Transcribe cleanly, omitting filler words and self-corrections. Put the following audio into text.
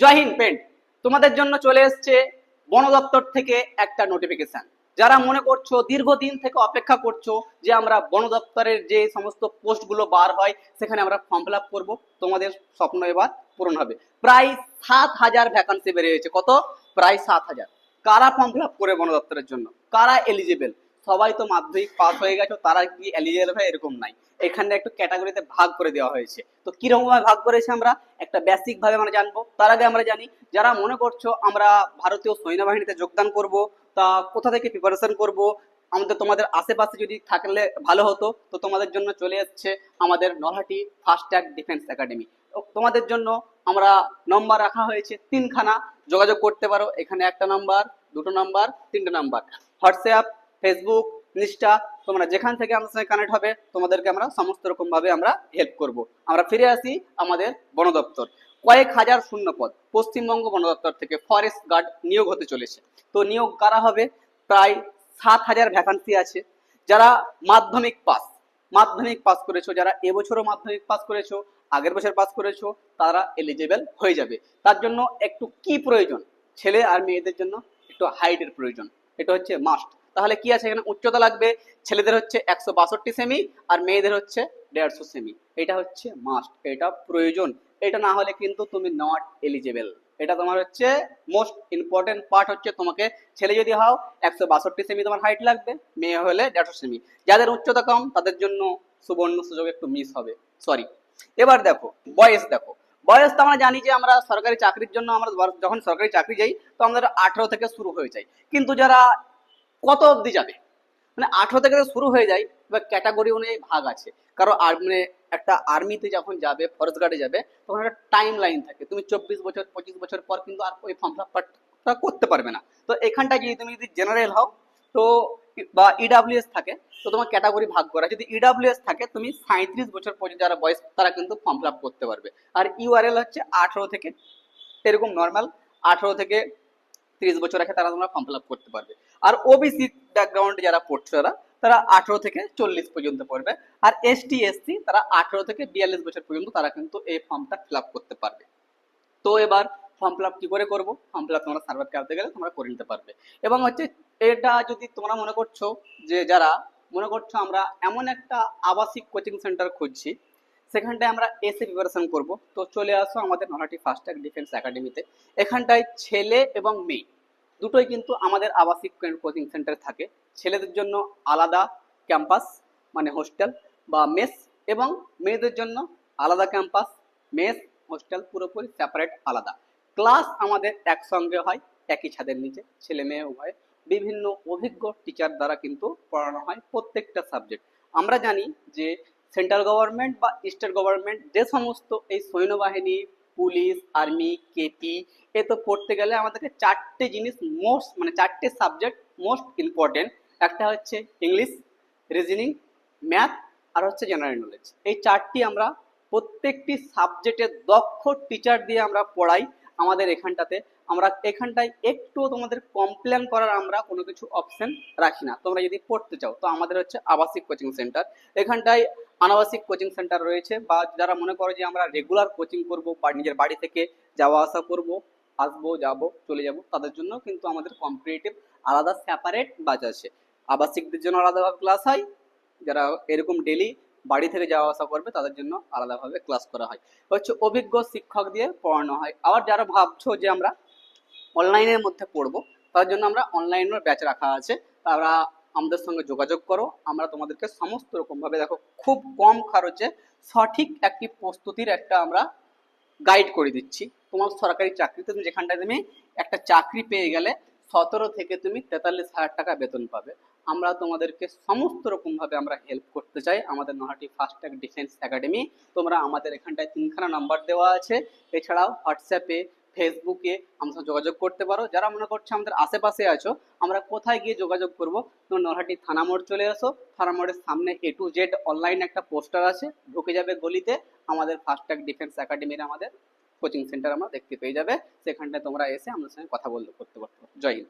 জয় Hind friend, তোমাদের জন্য চলে এসেছে বন দপ্তর থেকে একটা নোটিফিকেশন। যারা মনে করছো দীর্ঘদিন থেকে অপেক্ষা করছো যে আমরা বন দপ্তরের যে সমস্ত পোস্টগুলো বার হয় সেখানে আমরা ফর্ম ফিল আপ করবো, তোমাদের স্বপ্ন এবার পূরণ হবে। প্রায় 7,000 ভ্যাকান্সি বেরিয়েছে। কত? প্রায় 7,000। কারা ফর্ম ফিল আপ করে বন দপ্তরের জন্য? কারা এলিজিবল? সবাই তো মাধ্যমিক পাস হয়ে গেছো, তারা কি এলিজিবল হয় এরকম নাই। এখানে একটু ক্যাটাগরিতে ভাগ করে দেওয়া হয়েছে। তো কিরকম ভাবে ভাগ করেছে আমরা একটা বেসিক ভাবে আমরা জানবো। তার আগে আমরা জানি, যারা মনে করছো আমরা ভারতীয় সৈন্যবাহিনীতে যোগদান করব, তা কোথা থেকে প্রিপারেশন করব, আমাদের তোমাদের আশেপাশে যদি থাকলে ভালো হতো। তো তোমাদের জন্য চলে এসছে আমাদের Nalhati fast track defence academy. তোমাদের জন্য আমরা নম্বর রাখা হয়েছে 3খানা। যোগাযোগ করতে পারো এখানে, 1 number, 2 number, 3 number. WhatsApp, Facebook, Insta, তোমরা যেখান থেকে আমাদের সঙ্গে কানেক্ট হবে তোমাদেরকে আমরা সমস্ত রকম ভাবে আমরা হেল্প করব। আমরা ফিরে আসি আমাদের বন দপ্তর। কয়েক হাজার শূন্য পদ পশ্চিমবঙ্গ বন দপ্তর থেকে ফরেস্ট গার্ড নিয়োগ হতে চলেছে। তো নিয়োগ কারা হবে? প্রায় 7,000 ভ্যাকান্সি আছে। যারা মাধ্যমিক পাস করেছো, যারা এবছরও মাধ্যমিক পাস করেছো, আগের বছর পাস করেছো, তারা এলিজিবল হয়ে যাবে। তার জন্য একটু কি প্রয়োজন? ছেলে আর মেয়েদের জন্য একটু হাইটের প্রয়োজন, এটা হচ্ছে মাস্ট। তাহলে কি আছে এখানে? উচ্চতা লাগবে। ছেলেদের হচ্ছে 162 সেমি আর মেয়েদের হচ্ছে 150 সেমি। এটা হচ্ছে মাস্ট, এটা প্রয়োজন। এটা না হলে কিন্তু তুমি নট এলিজিবল। এটা তোমার হচ্ছে মোস্ট ইম্পর্টেন্ট পার্ট। হচ্ছে তোমাকে ছেলে যদি হও 162 সেমি তোমার হাইট লাগবে, মেয়ে হলে 150 সেমি। যাদের উচ্চতা কম তাদের জন্য সুবর্ণ সুযোগ একটু মিস হবে, সরি। এবার দেখো বয়স। বয়স তো আমরা জানি যে আমরা সরকারি চাকরির জন্য আমরা যখন সরকারি চাকরি যাই তো আমাদের 18 থেকে শুরু হয়ে যায়। কিন্তু যারা কত অবধি যাবে, মানে 18 থেকে শুরু হয়ে যায়। এবার ক্যাটাগরি অনুযায়ী ভাগ আছে। কারো মানে একটা আর্মিতে যখন যাবে, ফরেস্ট গার্ডে যাবে, তখন একটা টাইম লাইন থাকে। তুমি 24 বছর 25 বছর পর কিন্তু আর ওই ফর্ম ফিল আপটা করতে পারবে না। তো এখানটায় যদি তুমি জেনারেল হও তো, বা ইডাব্লিউএস থাকে, তো তোমার ক্যাটাগরি ভাগ করা। যদি ইডাব্লিউএস থাকে তুমি 37 বছর পর্যন্ত যারা বয়স তারা কিন্তু ফর্ম ফিল আপ করতে পারবে। আর ইউআরএল হচ্ছে 18 থেকে, এরকম নর্মাল 18 থেকে 30 বছর রাখে তারা তোমরা ফর্ম ফিল আপ করতে পারবে। আর ওবিসি ব্যাকগ্রাউন্ডে যারা পড়ছে তারা 18 থেকে 40 পর্যন্ত পড়বে। আর এসটি এসসি তারা 18 থেকে 42 বছর পর্যন্ত তারা কিন্তু এই ফর্মটা ফিল আপ করতে পারবে। তো এবার ফর্ম ফিল আপ কি করে করবো? ফর্ম ফিল আপ তোমরা সার্ভার ক্যাম্পে গেলে তোমরা করে নিতে পারবে। এবং হচ্ছে এটা যদি তোমরা মনে করছো যে যারা মনে করছো আমরা এমন একটা আবাসিক কোচিং সেন্টার খুঁজছি সেখানটায় আমরা এসে প্রিপারেশন করব, তো চলে আসো আমাদের নলহাটি ফাস্ট ট্র্যাক ডিফেন্স একাডেমিতে। এখানটায় ছেলে এবং মেয়ে দুটোই কিন্তু আমাদের আবাসিক কোচিং সেন্টারে থাকে। ছেলেদের জন্য আলাদা ক্যাম্পাস মানে হোস্টেল বা মেস, এবং মেয়েদের জন্য আলাদা ক্যাম্পাস, মেস, হোস্টেল, পুরোপুরি সেপারেট আলাদা। ক্লাস আমাদের একসঙ্গে হয়, একই ছাদের নিচে, ছেলে মেয়ে উভয়। বিভিন্ন অভিজ্ঞ টিচার দ্বারা কিন্তু পড়ানো হয় প্রত্যেকটা সাবজেক্ট। আমরা জানি যে সেন্ট্রাল গভর্নমেন্ট বা স্টেট গভর্নমেন্ট যে সমস্ত এই সৈন্যবাহিনী, পুলিশ, আর্মি, কেপি, এ তো পড়তে গেলে আমাদেরকে 4টে জিনিস মোস্ট, মানে 4টে সাবজেক্ট মোস্ট ইম্পর্টেন্ট। একটা হচ্ছে ইংলিশ, রিজনিং, ম্যাথ, আর হচ্ছে জেনারেল নলেজ। এই 4টি আমরা প্রত্যেকটি সাবজেক্টের দক্ষ টিচার দিয়ে আমরা পড়াই আমাদের এখানটাতে। আমরা এখানটায় একটু তোমাদের কমপ্লেন করার আমরা কোনো কিছু অপশন রাখি না। তোমরা যদি পড়তে চাও তো আমাদের হচ্ছে আবাসিক কোচিং সেন্টার। এখানটায় আনাবাসিক কোচিং সেন্টার রয়েছে, বা যারা মনে করো যে আমরা রেগুলার কোচিং করব বা নিজের বাড়ি থেকে যাওয়া আসা করব, আসবো যাবো চলে যাব, তাদের জন্য কিন্তু আমাদের কম্পিটিটিভ আলাদা সেপারেট ব্যাচ আছে। আবাসিকদের জন্য আলাদাভাবে ক্লাস হয়, যারা এরকম ডেলি বাড়ি থেকে যাওয়া আসা করবে তাদের জন্য আলাদাভাবে ক্লাস করা হয়। হচ্ছে অভিজ্ঞ শিক্ষক দিয়ে পড়ানো হয়। আবার যারা ভাবছো যে আমরা অনলাইনের মধ্যে পড়বো, তার জন্য আমরা অনলাইনের ব্যাচ রাখা আছে। তারা আমাদের সঙ্গে যোগাযোগ করো, আমরা তোমাদেরকে সমস্ত রকম ভাবে দেখো খুব কম খরচে সঠিক একটি প্রস্তুতির একটা আমরা গাইড করে দিচ্ছি। তোমার সরকারি চাকরিতে তুমি যেখানটায় তুমি একটা চাকরি পেয়ে গেলে 17 থেকে তুমি 43,000 টাকা বেতন পাবে। আমরা তোমাদেরকে সমস্ত রকম ভাবে আমরা হেল্প করতে চাই। আমাদের Nalhati fast track defence academy, তোমরা আমাদের এখানটায় 3খানা নাম্বার দেওয়া আছে। এছাড়াও হোয়াটসঅ্যাপে, ফেসবুকে আমার সাথে যোগাযোগ করতে পারো। যারা মনে করছো আমাদের আশেপাশে আছো, আমরা কোথায় গিয়ে যোগাযোগ করবো? তোমার নলহাটি থানা মোড় চলে আসো। থানা মোড়ের সামনে A to Z অনলাইন একটা পোস্টার আছে, ঢুকে যাবে গলিতে, আমাদের ফাস্ট ট্র্যাক ডিফেন্স একাডেমির আমাদের কোচিং সেন্টার আমরা দেখতে পেয়ে যাবে। সেখানটায় তোমরা এসে আমাদের সঙ্গে কথা করতে পারো। জয় হিন্দ।